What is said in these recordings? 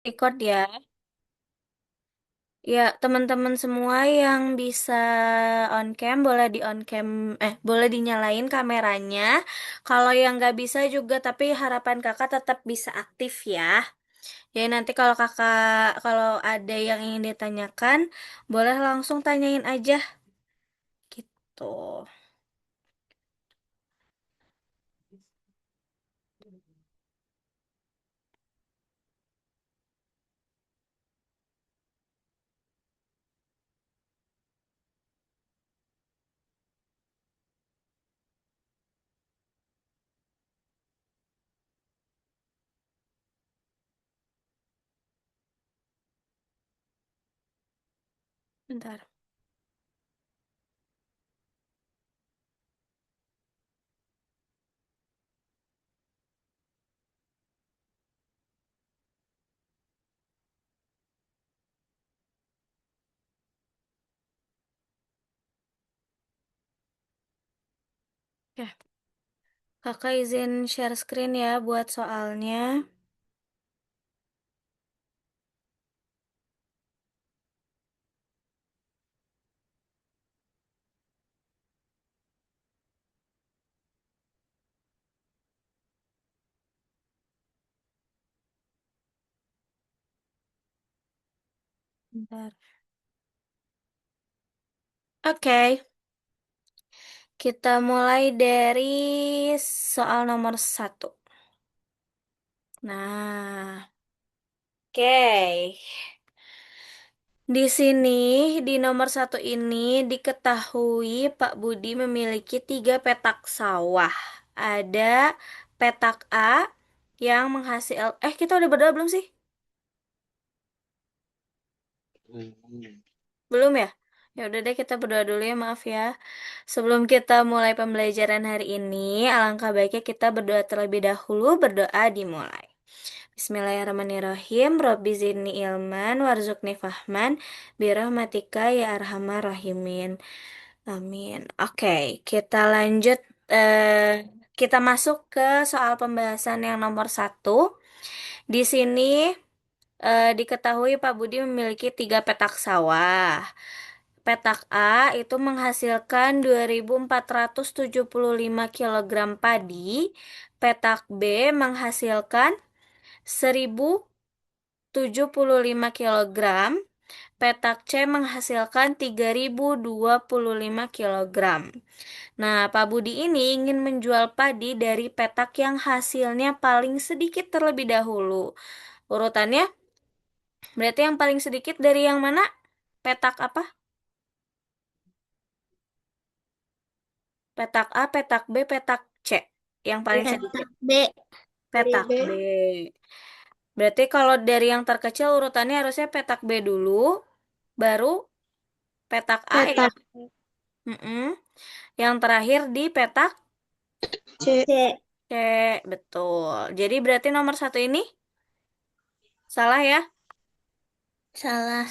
Record ya. Ya, teman-teman semua yang bisa on cam boleh di on cam boleh dinyalain kameranya. Kalau yang nggak bisa juga tapi harapan kakak tetap bisa aktif ya. Jadi nanti kalau ada yang ingin ditanyakan, boleh langsung tanyain aja gitu. Bentar. Ya, kakak izin share screen ya buat soalnya. Bentar. Oke. Kita mulai dari soal nomor satu. Nah, oke. Di sini, di nomor satu ini diketahui Pak Budi memiliki tiga petak sawah. Ada petak A yang kita udah berdoa belum sih? Hmm. Belum ya? Ya udah deh kita berdoa dulu ya, maaf ya. Sebelum kita mulai pembelajaran hari ini, alangkah baiknya kita berdoa terlebih dahulu, berdoa dimulai. Bismillahirrahmanirrahim. Robbi zidni ilman warzuqni fahman birahmatika ya arhamar rahimin. Amin. Oke, kita lanjut. Kita masuk ke soal pembahasan yang nomor satu. Di sini diketahui Pak Budi memiliki tiga petak sawah. Petak A itu menghasilkan 2.475 kilogram padi. Petak B menghasilkan 1.075 kilogram. Petak C menghasilkan 3.025 kilogram. Nah, Pak Budi ini ingin menjual padi dari petak yang hasilnya paling sedikit terlebih dahulu. Urutannya berarti yang paling sedikit dari yang mana? Petak apa? Petak A, petak B, petak C. Yang paling sedikit. Petak B. Dari Petak B. B. Berarti kalau dari yang terkecil urutannya harusnya petak B dulu, baru petak A ya. Petak Mm-mm. Yang terakhir di petak C. C. C. Betul. Jadi berarti nomor satu ini salah ya? Salah.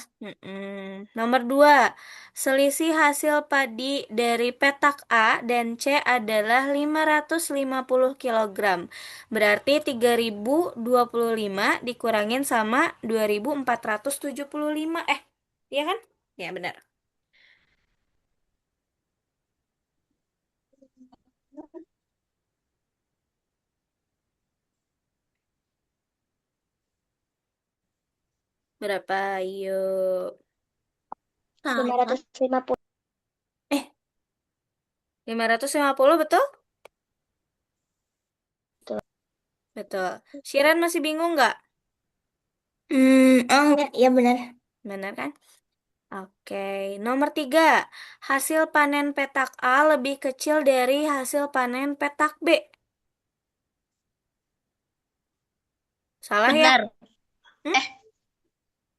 Nomor dua, selisih hasil padi dari petak A dan C adalah 550 kilogram. Berarti 3.025 dikurangin sama 2.475. Iya kan? Ya, benar. Berapa? Yuk. 550. Eh, 550 betul? Betul. Betul. Shiran masih bingung nggak? Oh enggak, ya benar. Benar kan? Oke, nomor tiga, hasil panen petak A lebih kecil dari hasil panen petak B. Salah ya? Benar. Hmm? Eh,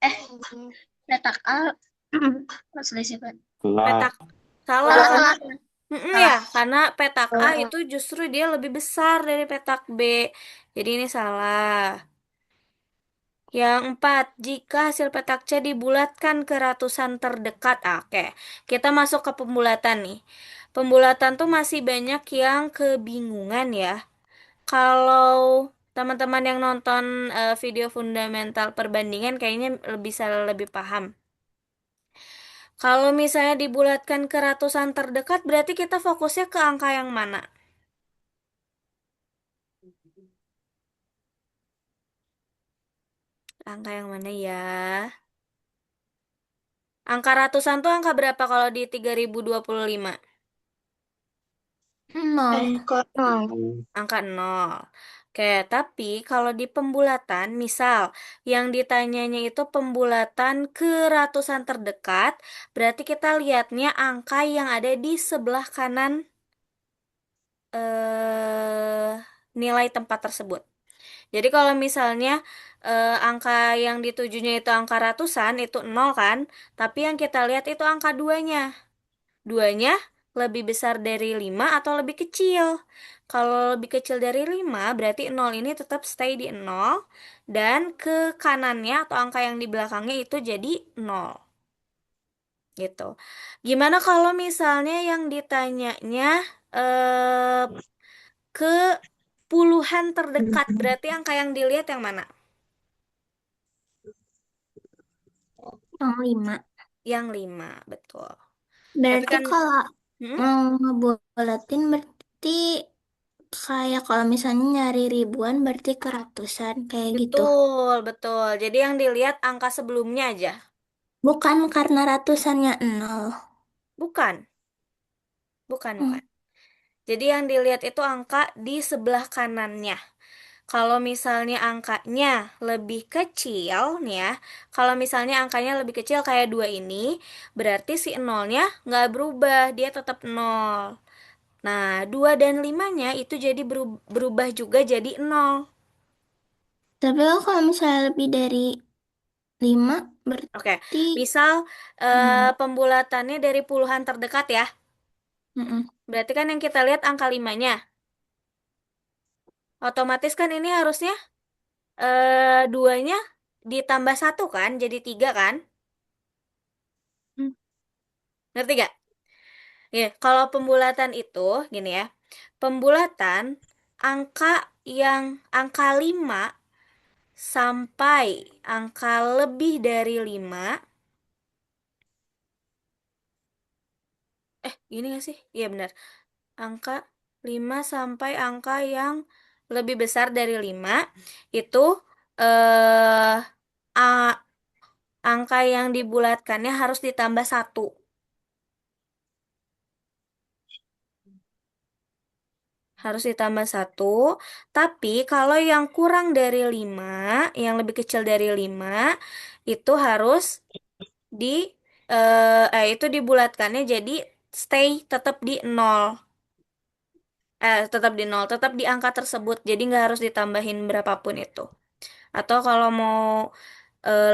eh, petak A. Selisih Pak. Petak Salah. salah Salah, karena salah. ya, Salah. karena petak A Oh, itu justru dia lebih besar dari petak B. Jadi ini salah. Yang empat, jika hasil petak C dibulatkan ke ratusan terdekat. Oke, kita masuk ke pembulatan nih. Pembulatan tuh masih banyak yang kebingungan ya. Kalau Teman-teman yang nonton video fundamental perbandingan kayaknya bisa lebih paham. Kalau misalnya dibulatkan ke ratusan terdekat, berarti kita fokusnya ke angka yang mana? Angka yang mana ya? Angka ratusan tuh angka berapa kalau di 3025? Nol. Nol. Angka 0. Oke, tapi kalau di pembulatan, misal yang ditanyanya itu pembulatan ke ratusan terdekat, berarti kita lihatnya angka yang ada di sebelah kanan eh, nilai tempat tersebut. Jadi kalau misalnya angka yang ditujunya itu angka ratusan, itu 0 kan, tapi yang kita lihat itu angka duanya. Duanya lebih besar dari 5 atau lebih kecil. Kalau lebih kecil dari 5 berarti 0 ini tetap stay di 0, dan ke kanannya atau angka yang di belakangnya itu jadi 0 gitu. Gimana kalau misalnya yang ditanyanya eh, ke puluhan terdekat, berarti angka yang dilihat yang mana? Yang lima. Yang 5 betul. Tapi Berarti kan kalau hmm, mau ngebulatin berarti kayak kalau misalnya nyari ribuan berarti ke ratusan kayak gitu. betul, betul. Jadi yang dilihat angka sebelumnya aja. Bukan karena ratusannya nol. Bukan, bukan, Hmm. bukan. Jadi yang dilihat itu angka di sebelah kanannya. Kalau misalnya angkanya lebih kecil nih ya, kalau misalnya angkanya lebih kecil kayak 2 ini, berarti si nolnya nggak berubah, dia tetap nol. Nah, 2 dan 5-nya itu jadi berubah juga jadi nol. Tapi kalau misalnya lebih dari lima Oke, berarti misal nol. pembulatannya dari puluhan terdekat ya, Mm-mm. berarti kan yang kita lihat angka 5-nya. Otomatis kan ini harusnya duanya ditambah satu kan, jadi 3 kan? Hmm. Ngerti gak? Ya, kalau pembulatan itu, gini ya. Pembulatan angka angka 5 sampai angka lebih dari 5. Gini gak sih? Iya benar. Angka 5 sampai angka yang lebih besar dari 5 itu eh a- angka yang dibulatkannya harus ditambah satu. Harus ditambah satu, tapi kalau yang kurang dari 5, yang lebih kecil dari 5, itu harus di itu dibulatkannya jadi stay tetap di nol. Tetap di nol, tetap di angka tersebut. Jadi nggak harus ditambahin berapapun itu. Atau kalau mau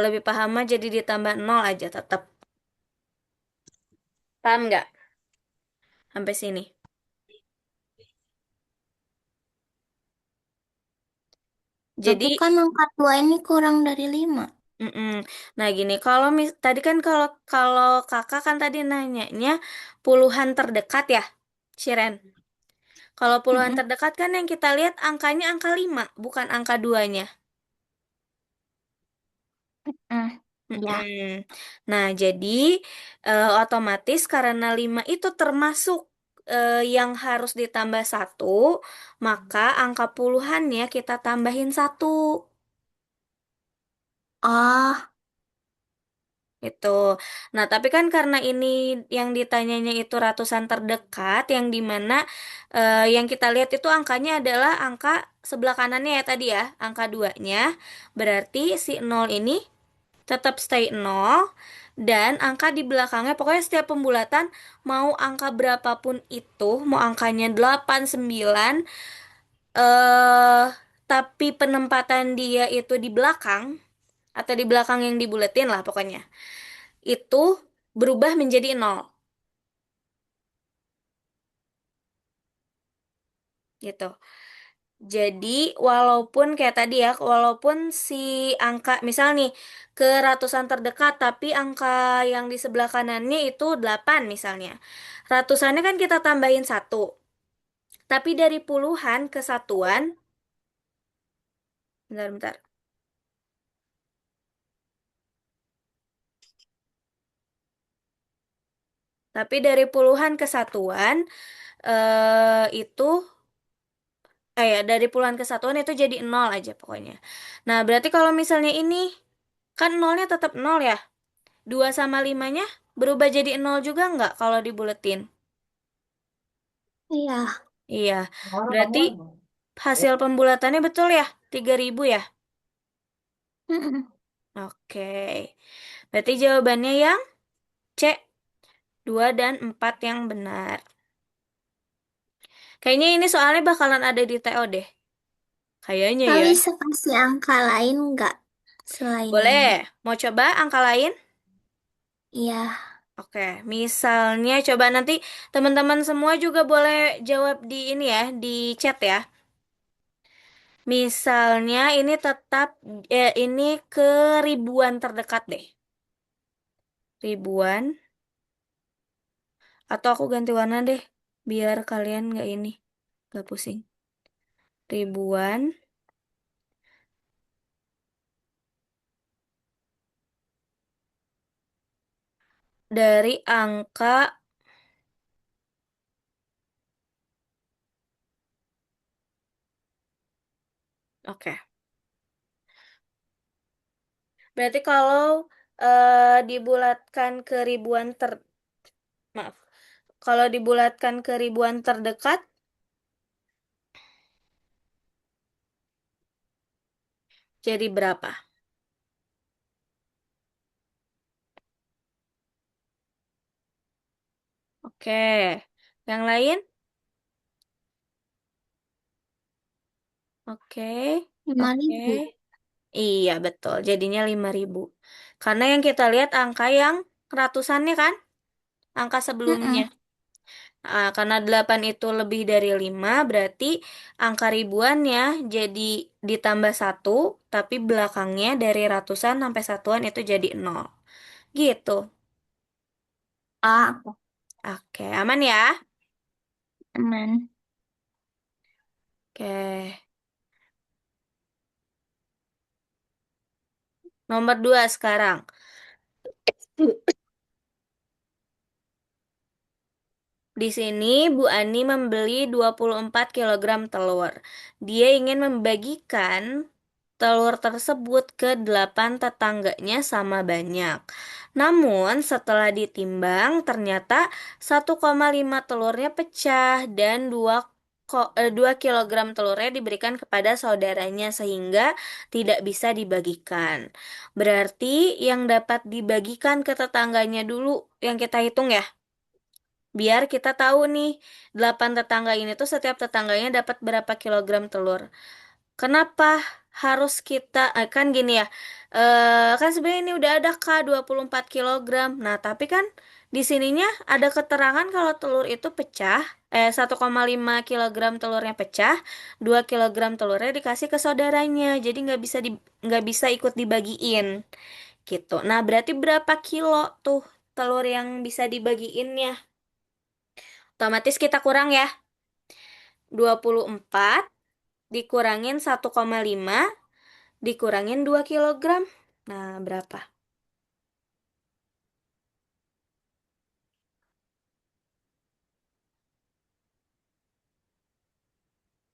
lebih paham mah jadi ditambah nol aja tetap. Paham nggak sampai sini? Tapi Jadi kan angka dua ini kurang dari lima. mm-mm. Nah gini, kalau tadi kan kalau kalau kakak kan tadi nanyanya puluhan terdekat ya, Shiren. Kalau puluhan Mm-mm. terdekat kan yang kita lihat angkanya angka 5 bukan angka duanya. Mm. Ya. Mm-mm. Nah, jadi otomatis karena 5 itu termasuk yang harus ditambah satu, maka angka puluhannya kita tambahin satu. Oh, Itu. Nah, tapi kan karena ini yang ditanyanya itu ratusan terdekat, yang dimana yang kita lihat itu angkanya adalah angka sebelah kanannya ya tadi ya, angka duanya. Berarti si nol ini tetap stay nol, dan angka di belakangnya, pokoknya setiap pembulatan, mau angka berapapun itu, mau angkanya 8 9, eh tapi penempatan dia itu di belakang, atau di belakang yang dibuletin lah pokoknya, itu berubah menjadi nol gitu. Jadi walaupun kayak tadi ya, walaupun si angka misal nih ke ratusan terdekat tapi angka yang di sebelah kanannya itu 8 misalnya. Ratusannya kan kita tambahin satu. Tapi dari puluhan ke satuan Bentar, bentar. Tapi dari puluhan kesatuan itu ya dari puluhan kesatuan itu jadi nol aja pokoknya. Nah, berarti kalau misalnya ini kan nolnya tetap nol ya. 2 sama 5-nya berubah jadi nol juga nggak kalau dibuletin? Iya. Iya. Berarti hasil pembulatannya betul ya? 3.000 ya? Mm-mm. Oke. Berarti jawabannya yang C, 2 dan 4 yang benar. Kayaknya ini soalnya bakalan ada di TO deh. Kayaknya Kak ya. bisa kasih angka lain nggak selain ini? Boleh. Mau coba angka lain? Iya. Oke, misalnya coba nanti teman-teman semua juga boleh jawab di ini ya, di chat ya. Misalnya ini tetap ini ke ribuan terdekat deh. Ribuan atau aku ganti warna deh biar kalian nggak ini, nggak pusing. Ribuan dari angka oke. Berarti kalau dibulatkan ke ribuan maaf. Kalau dibulatkan ke ribuan terdekat jadi berapa? Oke. Yang lain? Oke. lima Oke. ribu. Iya, betul. Jadinya 5.000. Karena yang kita lihat angka yang ratusannya kan? Angka sebelumnya. Mm-mm. Karena 8 itu lebih dari 5, berarti angka ribuannya jadi ditambah satu, tapi belakangnya dari ratusan sampai satuan itu jadi nol. Gitu. Ah, Oke, aman ya? aman. Oke. Nomor 2 sekarang. Di sini Bu Ani membeli 24 kilogram telur. Dia ingin membagikan telur tersebut ke 8 tetangganya sama banyak. Namun setelah ditimbang ternyata 1,5 telurnya pecah dan 2 kilogram telurnya diberikan kepada saudaranya sehingga tidak bisa dibagikan. Berarti yang dapat dibagikan ke tetangganya dulu yang kita hitung ya. Biar kita tahu nih, 8 tetangga ini tuh setiap tetangganya dapat berapa kilogram telur. Kenapa harus kita, kan gini ya, kan sebenarnya ini udah ada Kak 24 kilogram. Nah, tapi kan di sininya ada keterangan kalau telur itu pecah, 1,5 kilogram telurnya pecah, 2 kilogram telurnya dikasih ke saudaranya. Jadi nggak bisa ikut dibagiin gitu. Nah, berarti berapa kilo tuh telur yang bisa dibagiinnya? Otomatis kita kurang ya. 24 dikurangin 1,5 dikurangin 2 kilogram. Nah, berapa?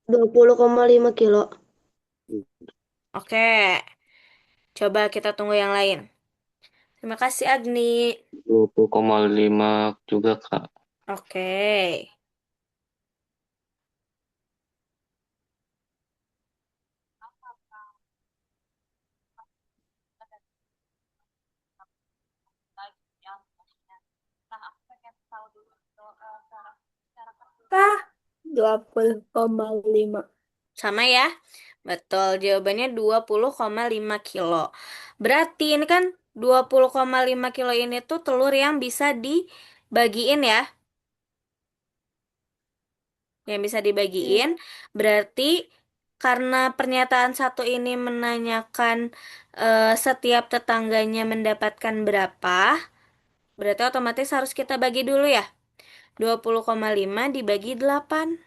20,5 kilo. Oke, coba kita tunggu yang lain. Terima kasih Agni. 20,5 juga, Kak. Oke. Kah? 20,5. Sama ya? Betul, jawabannya 20,5 kilo. Berarti ini kan 20,5 kilo ini tuh telur yang bisa dibagiin ya. Yang bisa dibagiin. Berarti karena pernyataan satu ini menanyakan setiap tetangganya mendapatkan berapa, berarti otomatis harus kita bagi dulu ya. 20,5 dibagi 8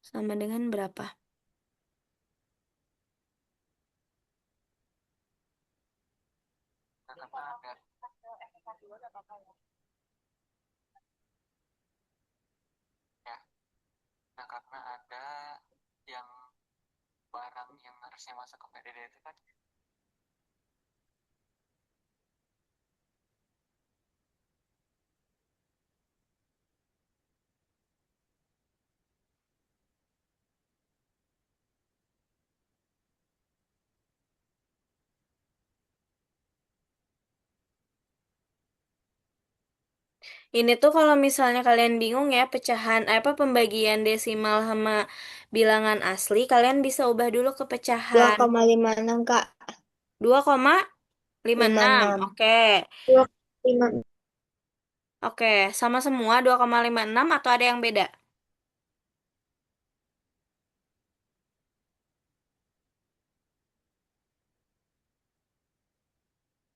sama dengan berapa? Ini tuh kalau misalnya kalian bingung ya pecahan apa pembagian desimal sama bilangan asli, kalian bisa ubah dulu ke dua pecahan. koma lima enam Kak. 2,56. 56. Oke. 2,5. Oke, sama semua 2,56 atau ada yang beda?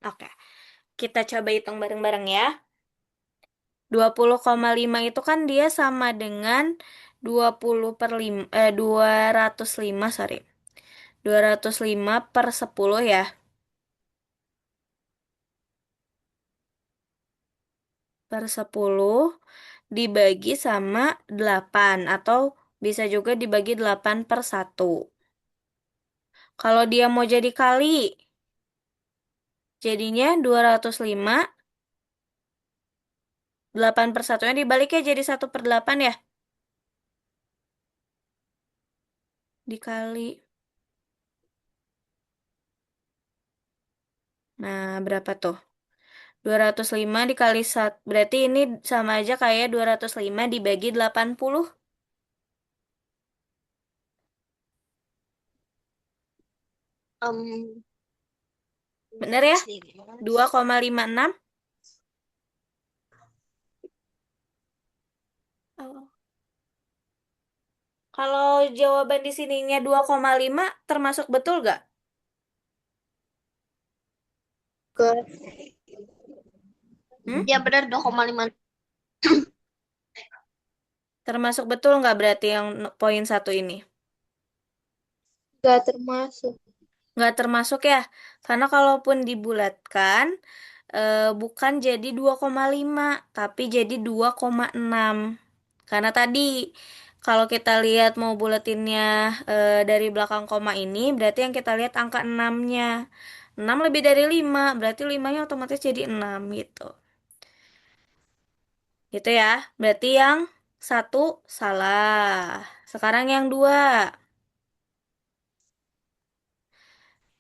Oke. Kita coba hitung bareng-bareng ya. 20,5 itu kan dia sama dengan 20 per 5, 205, sorry. 205 per 10 ya. Per 10 dibagi sama 8 atau bisa juga dibagi 8 per 1. Kalau dia mau jadi kali, jadinya 205, 8 per 1-nya dibaliknya jadi 1/8 ya. Dikali. Nah, berapa tuh? 205 dikali 1. Berarti ini sama aja kayak 205 dibagi 80. Um, Bener ya? 2,56. Oh. Kalau jawaban di sininya 2,5 termasuk betul gak? ke Hmm? ya benar 2,5. Termasuk betul nggak berarti yang poin satu ini? Gak termasuk. Nggak termasuk ya, karena kalaupun dibulatkan, bukan jadi 2,5 tapi jadi 2,6. Karena tadi, kalau kita lihat mau buletinnya dari belakang koma ini, berarti yang kita lihat angka 6-nya. 6 lebih dari 5 berarti 5-nya otomatis jadi 6 gitu. Gitu ya, berarti yang satu salah. Sekarang yang dua.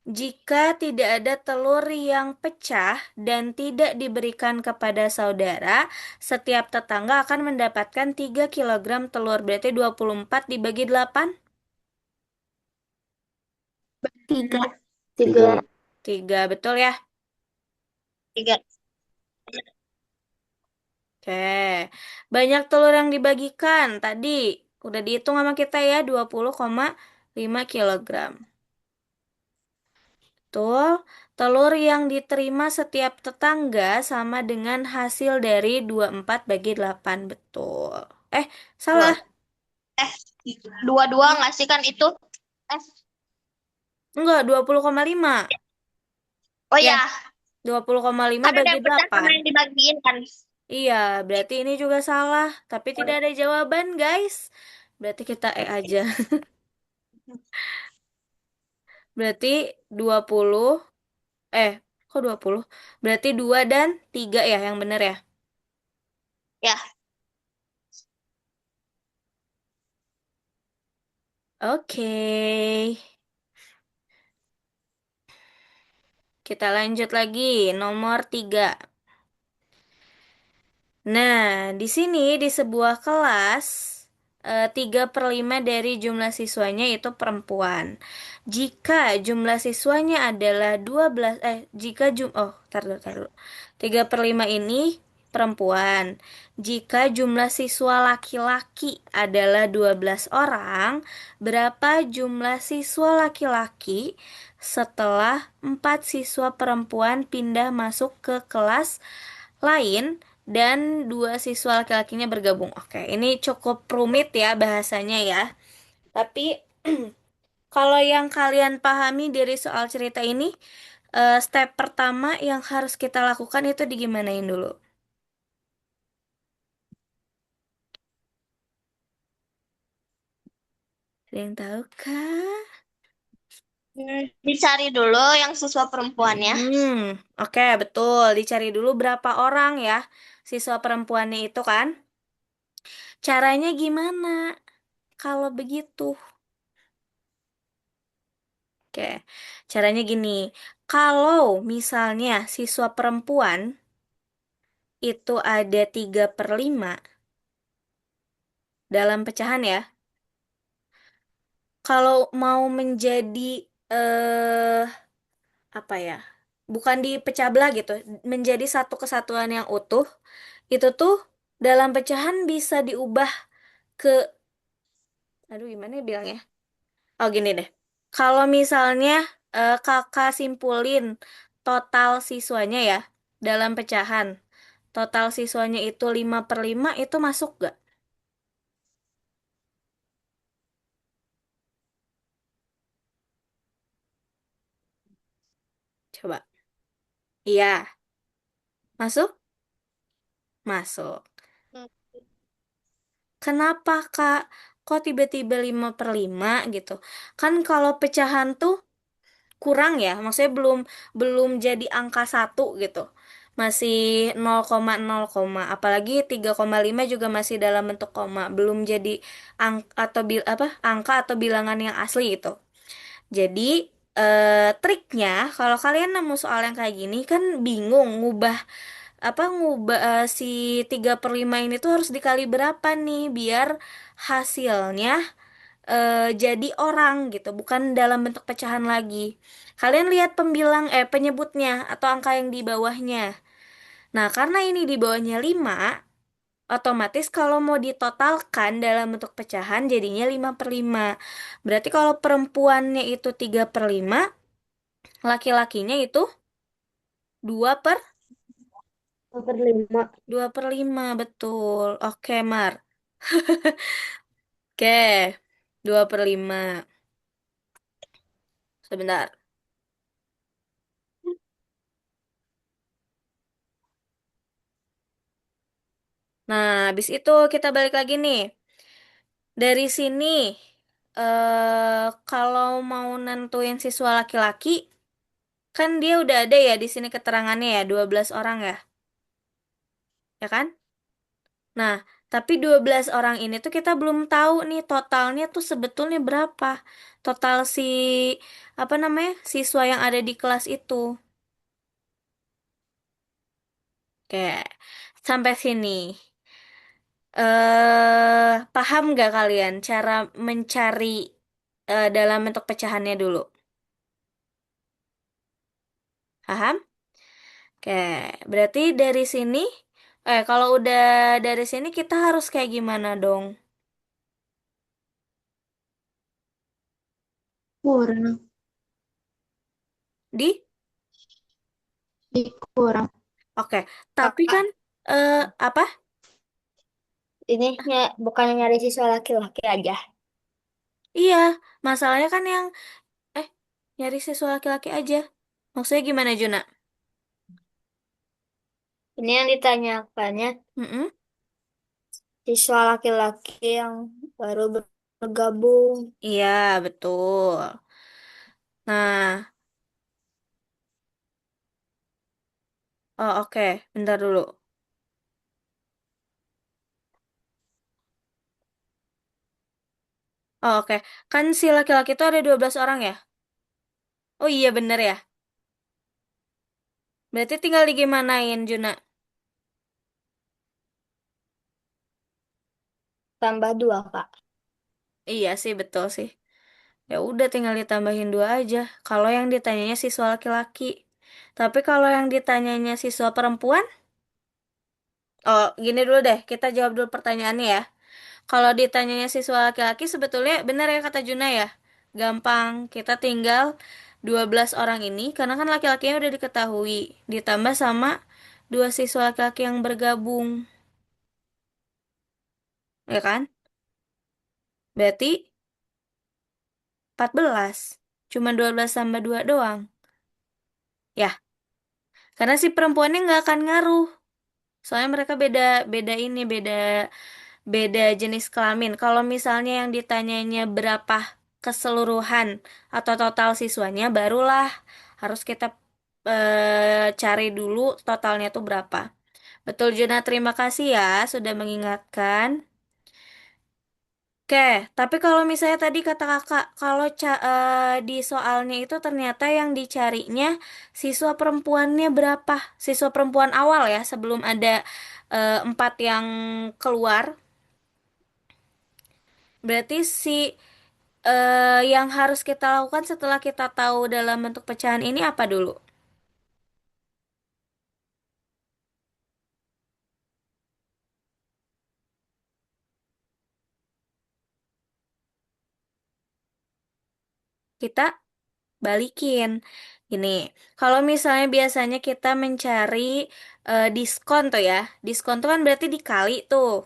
Jika tidak ada telur yang pecah dan tidak diberikan kepada saudara, setiap tetangga akan mendapatkan 3 kilogram telur. Berarti 24 dibagi 8? 3. 3. 3. 3, betul ya? 3. Oke. Banyak telur yang dibagikan. Tadi udah dihitung sama kita ya, 20,5 kilogram. Betul. Telur yang diterima setiap tetangga sama dengan hasil dari 24 bagi 8. Betul. Salah. Eh, 22 nggak sih kan itu? Eh, Enggak, 20,5. oh Ya, ya, 20,5 kan ada bagi yang pecah sama 8. yang dibagiin kan. Iya, berarti ini juga salah. Tapi tidak ada jawaban, guys. Berarti kita aja. Berarti 20, eh, kok 20? Berarti 2 dan 3 ya yang benar ya? Ya, Oke. Kita lanjut lagi. Nomor 3. Nah, di sini di sebuah kelas 3/5 dari jumlah siswanya itu perempuan. Jika jumlah siswanya adalah 12, jika tar dulu, tar dulu. 3/5 ini perempuan. Jika jumlah siswa laki-laki adalah 12 orang, berapa jumlah siswa laki-laki setelah 4 siswa perempuan pindah masuk ke kelas lain dan 2 siswa laki-lakinya bergabung. Oke, ini cukup rumit ya bahasanya ya. Tapi kalau yang kalian pahami dari soal cerita ini, Step pertama yang harus kita lakukan itu digimanain dulu? Ada yang tahu kah? Dicari dulu yang siswa perempuannya. Oke, betul. Dicari dulu berapa orang ya siswa perempuannya itu kan. Caranya gimana kalau begitu? Oke, caranya gini. Kalau misalnya siswa perempuan itu ada 3/5 dalam pecahan ya. Kalau mau menjadi eh apa ya? Bukan dipecah belah gitu, menjadi satu kesatuan yang utuh, itu tuh dalam pecahan bisa diubah ke, aduh gimana ya bilangnya? Oh gini deh. Kalau misalnya kakak simpulin total siswanya ya dalam pecahan. Total siswanya itu 5/5 itu masuk gak? Coba. Iya, masuk? Masuk. Kenapa Kak? Kok tiba-tiba 5/5 gitu? Kan kalau pecahan tuh kurang ya, maksudnya belum belum jadi angka satu gitu. Masih 0,0, apalagi 3,5 juga masih dalam bentuk koma, belum jadi angka atau bilangan yang asli gitu. Jadi triknya kalau kalian nemu soal yang kayak gini kan bingung ngubah si 3/5 ini tuh harus dikali berapa nih biar hasilnya jadi orang gitu, bukan dalam bentuk pecahan lagi. Kalian lihat penyebutnya atau angka yang di bawahnya. Nah, karena ini di bawahnya 5, otomatis kalau mau ditotalkan dalam bentuk pecahan jadinya 5/5. Berarti kalau perempuannya itu 3/5, laki-lakinya itu 5/5. 2/5, betul. Oke, Mar. Oke, 2/5. Sebentar. Nah, habis itu kita balik lagi nih. Dari sini, kalau mau nentuin siswa laki-laki, kan dia udah ada ya di sini keterangannya ya, 12 orang ya, ya kan? Nah, tapi 12 orang ini tuh kita belum tahu nih totalnya tuh sebetulnya berapa. Total apa namanya, siswa yang ada di kelas itu. Oke, sampai sini. Paham nggak kalian cara mencari dalam bentuk pecahannya dulu? Paham? Oke, berarti dari sini, kalau udah dari sini kita harus kayak gimana dong? Kurang. Di? Dikurang. Oke, tapi Kakak. kan, eh, apa? Ini ya bukan nyari siswa laki-laki aja. Iya, masalahnya kan eh, nyari siswa laki-laki aja. Maksudnya gimana, Juna? Ini yang ditanyakannya Mm-mm. siswa laki-laki yang baru bergabung. Iya, betul. Nah, oh oke, bentar dulu. Oh oke, kan si laki-laki itu ada 12 orang ya? Oh iya bener ya. Berarti tinggal digimanain, Juna? Tambah 2, Kak. Iya sih, betul sih. Ya udah tinggal ditambahin 2 aja. Kalau yang ditanyanya siswa laki-laki. Tapi kalau yang ditanyanya siswa perempuan, oh gini dulu deh, kita jawab dulu pertanyaannya ya. Kalau ditanyanya siswa laki-laki sebetulnya benar ya kata Juna ya. Gampang, kita tinggal 12 orang ini karena kan laki-lakinya udah diketahui. Ditambah sama 2 siswa laki-laki yang bergabung, ya kan? Berarti 14. Cuma 12 tambah 2 doang. Ya, karena si perempuannya nggak akan ngaruh. Soalnya mereka beda beda ini beda beda jenis kelamin. Kalau misalnya yang ditanyanya berapa keseluruhan atau total siswanya, barulah harus kita cari dulu totalnya tuh berapa. Betul, Juna. Terima kasih ya sudah mengingatkan. Oke, tapi kalau misalnya tadi kata kakak, kalau di soalnya itu ternyata yang dicarinya siswa perempuannya berapa? Siswa perempuan awal ya, sebelum ada empat yang keluar. Berarti yang harus kita lakukan setelah kita tahu dalam bentuk pecahan ini apa dulu? Kita balikin. Ini, kalau misalnya biasanya kita mencari diskon tuh ya, diskon tuh kan berarti dikali tuh.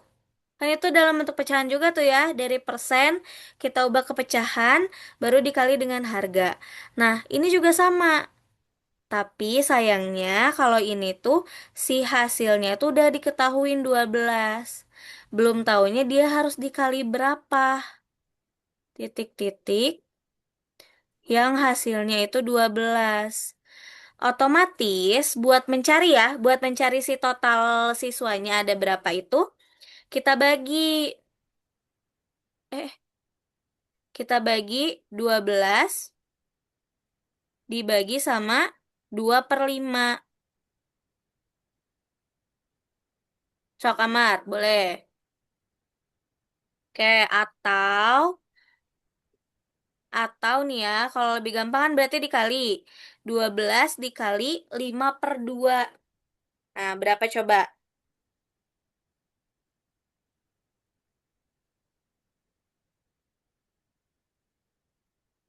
Kan itu dalam bentuk pecahan juga tuh ya, dari persen kita ubah ke pecahan, baru dikali dengan harga. Nah, ini juga sama. Tapi sayangnya kalau ini tuh si hasilnya tuh udah diketahuin 12. Belum taunya dia harus dikali berapa. Titik-titik yang hasilnya itu 12. Otomatis buat mencari si total siswanya ada berapa itu, kita bagi eh kita bagi 12 dibagi sama 2/5. Sok Amar, boleh. Oke, atau nih ya, kalau lebih gampang kan berarti dikali 12 dikali 5/2. Nah, berapa coba?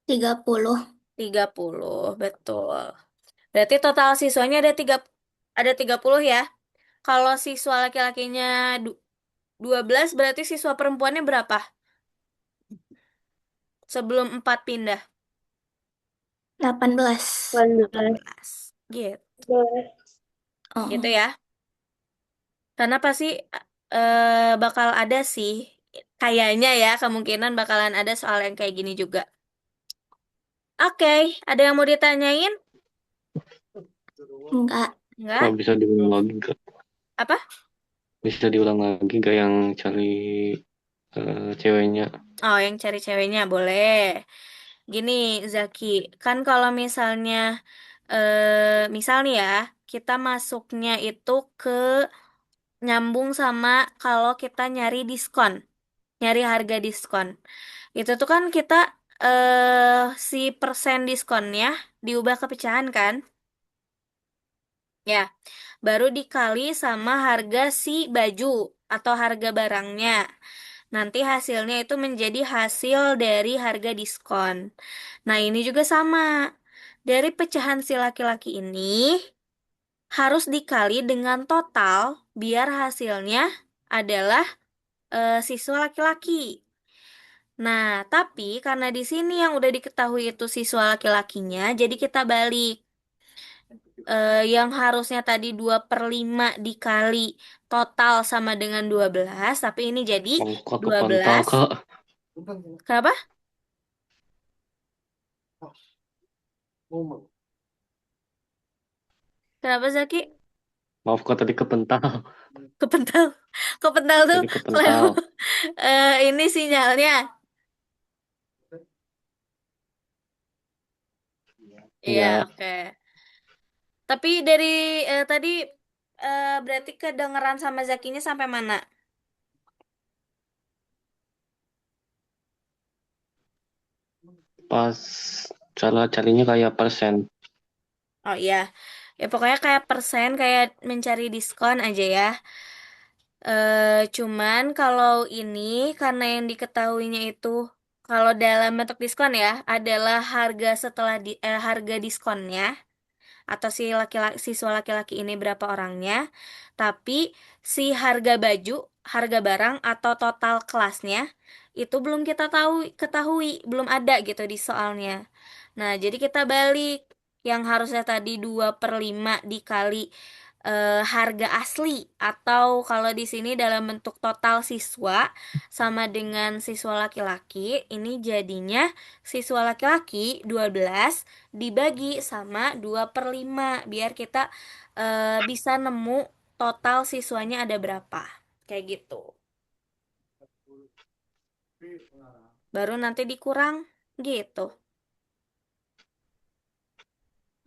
30. 30, betul. Berarti total siswanya ada 30 ya. Kalau siswa laki-lakinya 12, berarti siswa perempuannya berapa? Sebelum 4 pindah. 18. 18. 18. Gitu. Gitu Oh, ya. Karena pasti bakal ada sih. Kayaknya ya, kemungkinan bakalan ada soal yang kayak gini juga. Oke, ada yang mau ditanyain? enggak. Kak Enggak? bisa diulang lagi nggak? Apa? Bisa diulang lagi nggak yang cari ceweknya? Oh, yang cari ceweknya boleh. Gini, Zaki, kan kalau misalnya, misal nih ya, kita masuknya itu ke nyambung sama kalau kita nyari diskon, nyari harga diskon. Itu tuh kan kita si persen diskonnya diubah ke pecahan kan? Ya, baru dikali sama harga si baju atau harga barangnya. Nanti hasilnya itu menjadi hasil dari harga diskon. Nah, ini juga sama. Dari pecahan si laki-laki ini harus dikali dengan total biar hasilnya adalah siswa laki-laki. Nah, tapi karena di sini yang udah diketahui itu siswa laki-lakinya, jadi kita balik. Yang harusnya tadi 2/5 dikali total sama dengan 12, tapi ini jadi Angka atau dua kental belas. kak? Kenapa? Kenapa Zaki? Maaf kak tadi kepental. Kepental. Kepental tuh Tadi klaim kepental. ini sinyalnya. Iya, Ya oke. Tapi dari tadi berarti kedengeran sama Zakinya sampai mana? pas cara carinya kayak persen. Oh iya. Ya pokoknya kayak persen, kayak mencari diskon aja ya. Cuman kalau ini karena yang diketahuinya itu kalau dalam bentuk diskon ya adalah harga setelah harga diskonnya atau si laki-laki siswa laki-laki ini berapa orangnya, tapi si harga baju, harga barang atau total kelasnya itu belum kita tahu ketahui, belum ada gitu di soalnya. Nah, jadi kita balik. yang harusnya tadi 2/5 dikali harga asli, atau kalau di sini dalam bentuk total siswa sama dengan siswa laki-laki, ini jadinya siswa laki-laki 12 dibagi sama 2/5 biar kita bisa nemu total siswanya ada berapa. Kayak gitu. Baru nanti dikurang gitu.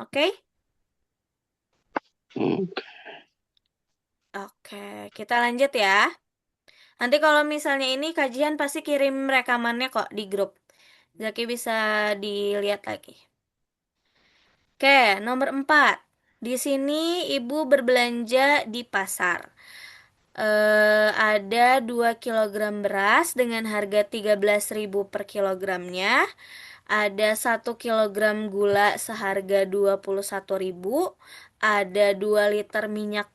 Oke? Hmm, Oke, kita lanjut ya. Nanti kalau misalnya ini kajian pasti kirim rekamannya kok di grup. Zaki bisa dilihat lagi. Oke, nomor 4. Di sini ibu berbelanja di pasar. Ada 2 kilogram beras dengan harga 13.000 per kilogramnya. Ada 1 kilogram gula seharga 21.000. Ada 2 liter minyak